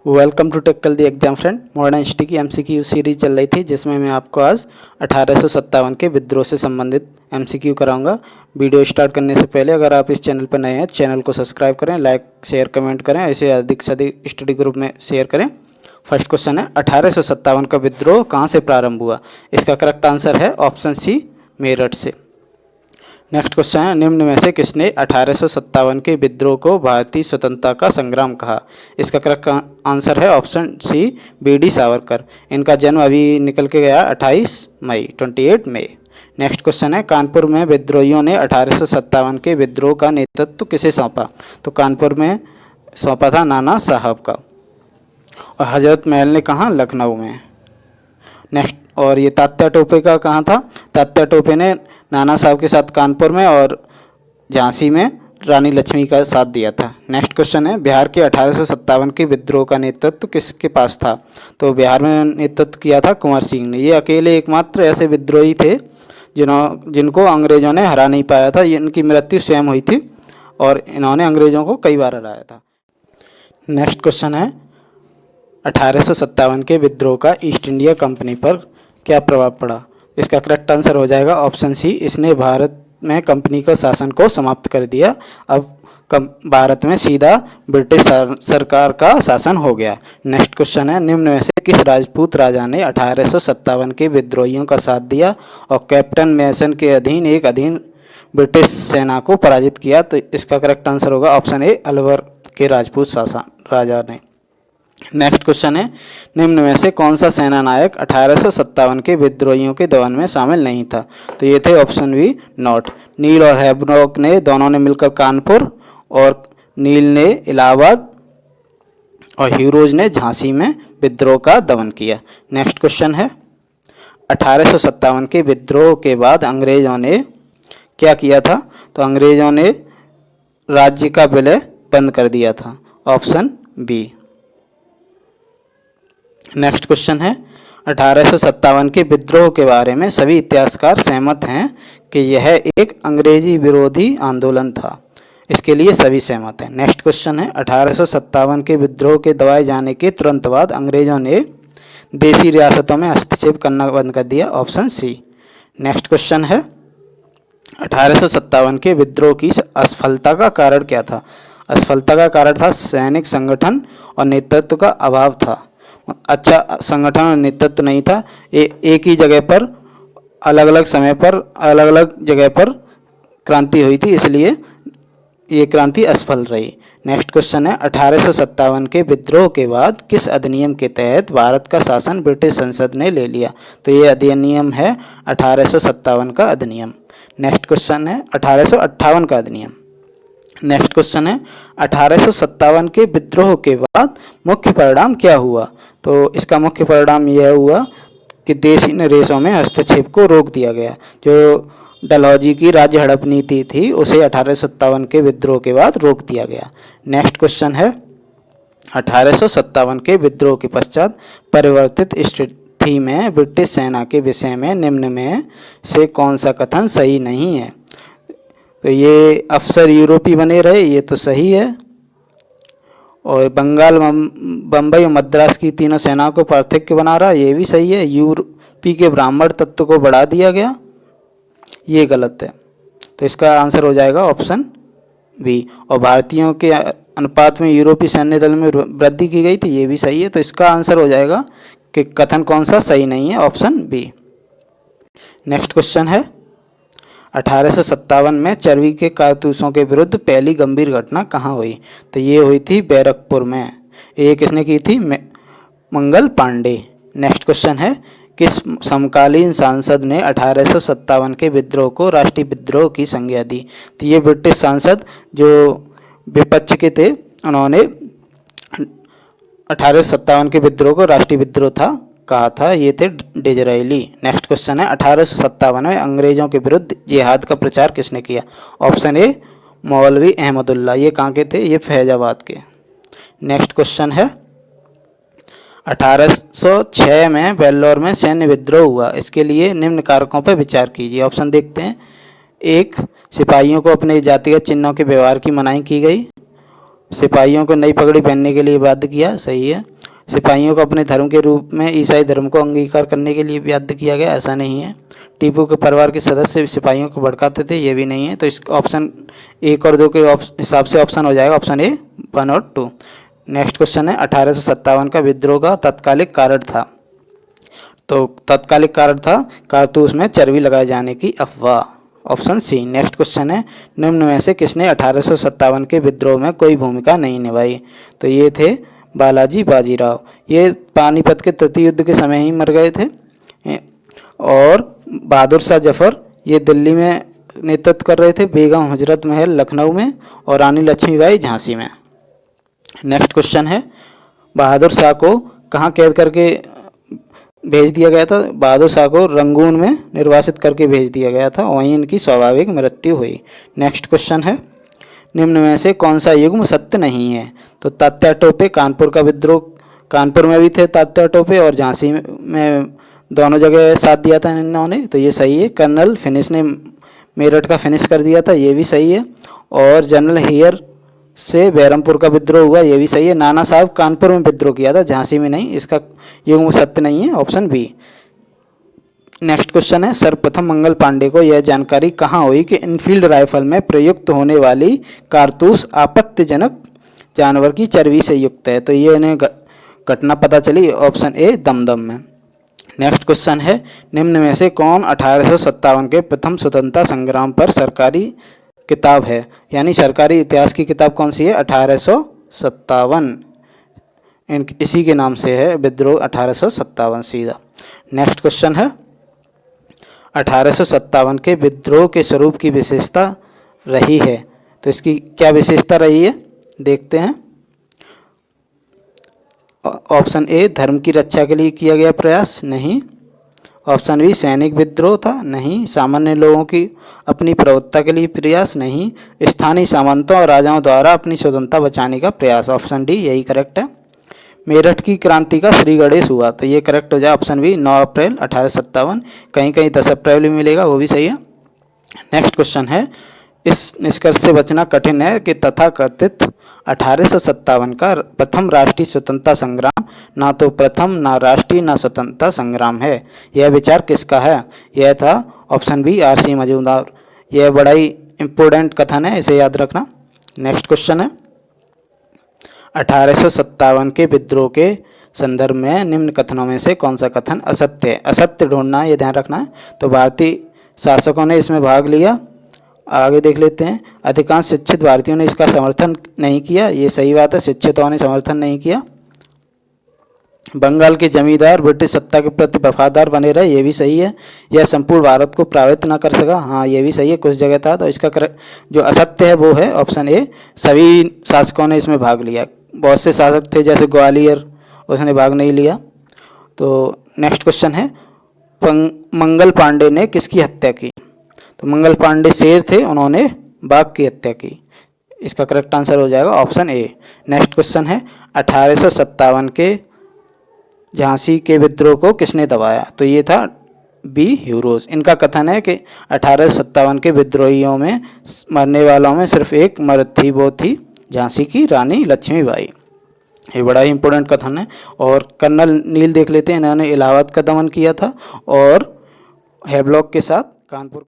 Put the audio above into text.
Welcome to tackle the exam friend. Modern history की MCQ series चल रही थी जिसमें मैं आपको आज 1857 के विद्रोह से संबंधित एमसीक्यू कराऊंगा। वीडियो स्टार्ट करने से पहले अगर आप इस चैनल पर नए हैं चैनल को सब्सक्राइब करें, लाइक शेयर कमेंट करें, ऐसे अधिक से अधिक स्टडी ग्रुप में शेयर करें। फर्स्ट क्वेश्चन है 1857 का विद्रोह कहाँ से प्रारंभ हुआ। इसका करेक्ट आंसर है ऑप्शन सी, मेरठ से। नेक्स्ट क्वेश्चन है निम्न में से किसने 1857 के विद्रोह को भारतीय स्वतंत्रता का संग्राम कहा। इसका करेक्ट आंसर है ऑप्शन सी, बीडी सावरकर। इनका जन्म अभी निकल के गया 28 मई। नेक्स्ट क्वेश्चन है कानपुर में विद्रोहियों ने 1857 के विद्रोह का नेतृत्व किसे सौंपा। तो कानपुर में सौंपा था नाना साहब का। और हजरत महल ने कहाँ, लखनऊ में। नेक्स्ट, और ये तात्या टोपे का कहाँ था। तात्या टोपे ने नाना साहब के साथ कानपुर में और झांसी में रानी लक्ष्मी का साथ दिया था। नेक्स्ट क्वेश्चन है बिहार के 1857 के विद्रोह का नेतृत्व किसके पास था। तो बिहार में नेतृत्व किया था कुंवर सिंह ने। ये अकेले एकमात्र ऐसे विद्रोही थे जिनको अंग्रेज़ों ने हरा नहीं पाया था। इनकी मृत्यु स्वयं हुई थी और इन्होंने अंग्रेज़ों को कई बार हराया था। नेक्स्ट क्वेश्चन है 1857 के विद्रोह का ईस्ट इंडिया कंपनी पर क्या प्रभाव पड़ा। इसका करेक्ट आंसर हो जाएगा ऑप्शन सी, इसने भारत में कंपनी का शासन को समाप्त कर दिया। अब भारत में सीधा ब्रिटिश सरकार का शासन हो गया। नेक्स्ट क्वेश्चन है निम्न में से किस राजपूत राजा ने 1857 के विद्रोहियों का साथ दिया और कैप्टन मैसन के अधीन ब्रिटिश सेना को पराजित किया। तो इसका करेक्ट आंसर होगा ऑप्शन ए, अलवर के राजपूत शासन राजा ने। नेक्स्ट क्वेश्चन है निम्न में से कौन सा सेना नायक 1857 के विद्रोहियों के दमन में शामिल नहीं था। तो ये थे ऑप्शन बी, नॉट। नील और हैवलॉक ने दोनों ने मिलकर कानपुर और नील ने इलाहाबाद और ह्यूरोज ने झांसी में विद्रोह का दमन किया। नेक्स्ट क्वेश्चन है 1857 के विद्रोह के बाद अंग्रेजों ने क्या किया था। तो अंग्रेजों ने राज्य का विलय बंद कर दिया था, ऑप्शन बी। नेक्स्ट क्वेश्चन है 1857 के विद्रोह के बारे में सभी इतिहासकार सहमत हैं कि यह एक अंग्रेजी विरोधी आंदोलन था। इसके लिए सभी सहमत हैं। नेक्स्ट क्वेश्चन है 1857 के विद्रोह के दबाए जाने के तुरंत बाद अंग्रेजों ने देशी रियासतों में हस्तक्षेप करना बंद कर दिया, ऑप्शन सी। नेक्स्ट क्वेश्चन है 1857 के विद्रोह की असफलता का कारण क्या था। असफलता का कारण था सैनिक संगठन और नेतृत्व का अभाव था। अच्छा संगठन और नेतृत्व नहीं था। एक ही जगह पर अलग अलग समय पर अलग अलग जगह पर क्रांति हुई थी, इसलिए ये क्रांति असफल रही। नेक्स्ट क्वेश्चन है 1857 के विद्रोह के बाद किस अधिनियम के तहत भारत का शासन ब्रिटिश संसद ने ले लिया। तो ये अधिनियम है 1857 का अधिनियम। नेक्स्ट क्वेश्चन है 1858 का अधिनियम। नेक्स्ट क्वेश्चन है 1857 के विद्रोह के बाद मुख्य परिणाम क्या हुआ। तो इसका मुख्य परिणाम यह हुआ कि देशी नरेशों में हस्तक्षेप को रोक दिया गया। जो डलहौजी की राज्य हड़प नीति थी उसे 1857 के विद्रोह के बाद रोक दिया गया। नेक्स्ट क्वेश्चन है 1857 के विद्रोह के पश्चात परिवर्तित स्थिति में ब्रिटिश सेना के विषय में निम्न में से कौन सा कथन सही नहीं है। तो ये अफसर यूरोपी बने रहे, ये तो सही है। और बंगाल, बम्बई और मद्रास की तीनों सेनाओं को पार्थक्य बना रहा, ये भी सही है। यूरोपी के ब्राह्मण तत्व को बढ़ा दिया गया, ये गलत है। तो इसका आंसर हो जाएगा ऑप्शन बी। और भारतीयों के अनुपात में यूरोपीय सैन्य दल में वृद्धि की गई थी, ये भी सही है। तो इसका आंसर हो जाएगा कि कथन कौन सा सही नहीं है, ऑप्शन बी। नेक्स्ट क्वेश्चन है 1857 में चरबी के कारतूसों के विरुद्ध पहली गंभीर घटना कहाँ हुई। तो ये हुई थी बैरकपुर में। ये किसने की थी, मंगल पांडे। नेक्स्ट क्वेश्चन है किस समकालीन सांसद ने 1857 के विद्रोह को राष्ट्रीय विद्रोह की संज्ञा दी। तो ये ब्रिटिश सांसद जो विपक्ष के थे, उन्होंने 1857 के विद्रोह को राष्ट्रीय विद्रोह था कहा था, ये थे डिजरायली। नेक्स्ट क्वेश्चन है 1857 में अंग्रेजों के विरुद्ध जिहाद का प्रचार किसने किया। ऑप्शन ए, मौलवी अहमदुल्ला। ये कहाँ के थे, ये फैजाबाद के। नेक्स्ट क्वेश्चन है 1806 में वेल्लोर में सैन्य विद्रोह हुआ, इसके लिए निम्न कारकों पर विचार कीजिए। ऑप्शन देखते हैं। एक, सिपाहियों को अपने जातिगत चिन्हों के व्यवहार की मनाही की गई। सिपाहियों को नई पगड़ी पहनने के लिए बाध्य किया, सही है। सिपाहियों को अपने धर्म के रूप में ईसाई धर्म को अंगीकार करने के लिए बाध्य किया गया, ऐसा नहीं है। टीपू के परिवार के सदस्य सिपाहियों को भड़काते थे, ये भी नहीं है। तो इस ऑप्शन 1 और 2 के हिसाब से ऑप्शन हो जाएगा ऑप्शन ए 1 और 2। नेक्स्ट क्वेश्चन है 1857 का विद्रोह का तत्कालिक कारण था। तो तत्कालिक कारण था कारतूस में चर्बी लगाए जाने की अफवाह, ऑप्शन सी। नेक्स्ट क्वेश्चन है निम्न में से किसने 1857 के विद्रोह में कोई भूमिका नहीं निभाई। तो ये थे बालाजी बाजीराव। ये पानीपत के तृतीय युद्ध के समय ही मर गए थे। और बहादुर शाह जफर ये दिल्ली में नेतृत्व कर रहे थे, बेगम हजरत महल लखनऊ में और रानी लक्ष्मीबाई झांसी में। नेक्स्ट क्वेश्चन है बहादुर शाह को कहाँ कैद करके भेज दिया गया था। बहादुर शाह को रंगून में निर्वासित करके भेज दिया गया था, वहीं इनकी स्वाभाविक मृत्यु हुई। नेक्स्ट क्वेश्चन है निम्न में से कौन सा युग्म सत्य नहीं है। तो तात्या टोपे कानपुर का विद्रोह, कानपुर में भी थे तात्या टोपे और झांसी में दोनों जगह साथ दिया था इन्होंने, तो ये सही है। कर्नल फिनिश ने मेरठ का फिनिश कर दिया था, ये भी सही है। और जनरल हेयर से बहरमपुर का विद्रोह हुआ, ये भी सही है। नाना साहब कानपुर में विद्रोह किया था, झांसी में नहीं, इसका युग्म सत्य नहीं है, ऑप्शन बी। नेक्स्ट क्वेश्चन है सर्वप्रथम मंगल पांडे को यह जानकारी कहाँ हुई कि इनफील्ड राइफल में प्रयुक्त होने वाली कारतूस आपत्तिजनक जानवर की चर्बी से युक्त है। तो ये इन्हें घटना पता चली, ऑप्शन ए दमदम में। नेक्स्ट क्वेश्चन है निम्न में से कौन 1857 के प्रथम स्वतंत्रता संग्राम पर सरकारी किताब है, यानी सरकारी इतिहास की किताब कौन सी है 1857, इसी के नाम से है विद्रोह 1857 सीधा। नेक्स्ट क्वेश्चन है 1857 के विद्रोह के स्वरूप की विशेषता रही है, तो इसकी क्या विशेषता रही है देखते हैं। ऑप्शन ए धर्म की रक्षा के लिए किया गया प्रयास, नहीं। ऑप्शन बी सैनिक विद्रोह था, नहीं। सामान्य लोगों की अपनी प्रभुत्ता के लिए प्रयास, नहीं। स्थानीय सामंतों और राजाओं द्वारा अपनी स्वतंत्रता बचाने का प्रयास, ऑप्शन डी यही करेक्ट है। मेरठ की क्रांति का श्री गणेश हुआ, तो ये करेक्ट हो जाए ऑप्शन बी 9 अप्रैल 1857, कहीं कहीं 10 अप्रैल भी मिलेगा, वो भी सही है। नेक्स्ट क्वेश्चन है इस निष्कर्ष से बचना कठिन है कि तथाकथित 1857 का प्रथम राष्ट्रीय स्वतंत्रता संग्राम ना तो प्रथम ना राष्ट्रीय ना स्वतंत्रता संग्राम है, यह विचार किसका है। यह था ऑप्शन बी RC मजूमदार। यह बड़ा ही इम्पोर्टेंट कथन है, इसे याद रखना। नेक्स्ट क्वेश्चन है 1857 के विद्रोह के संदर्भ में निम्न कथनों में से कौन सा कथन असत्य है। असत्य ढूंढना है, ये ध्यान रखना है। तो भारतीय शासकों ने इसमें भाग लिया, आगे देख लेते हैं। अधिकांश शिक्षित भारतीयों ने इसका समर्थन नहीं किया, ये सही बात है, शिक्षितों ने समर्थन नहीं किया। बंगाल के जमींदार ब्रिटिश सत्ता के प्रति वफादार बने रहे, ये भी सही है। यह संपूर्ण भारत को प्रभावित न कर सका, हाँ ये भी सही है, कुछ जगह था। तो इसका जो असत्य है वो है ऑप्शन ए, सभी शासकों ने इसमें भाग लिया। बहुत से शासक थे जैसे ग्वालियर, उसने भाग नहीं लिया। तो नेक्स्ट क्वेश्चन है मंगल पांडे ने किसकी हत्या की। तो मंगल पांडे शेर थे, उन्होंने बाघ की हत्या की, इसका करेक्ट आंसर हो जाएगा ऑप्शन ए। नेक्स्ट क्वेश्चन है 1857 के झांसी के विद्रोह को किसने दबाया। तो ये था बी ह्यूरोज। इनका कथन है कि 1857 के विद्रोहियों में मरने वालों में सिर्फ एक मर्द थी, वो थी झांसी की रानी लक्ष्मीबाई। ये बड़ा ही इंपॉर्टेंट कथन है। और कर्नल नील देख लेते हैं, इन्होंने इलाहाबाद का दमन किया था और हैवलॉक के साथ कानपुर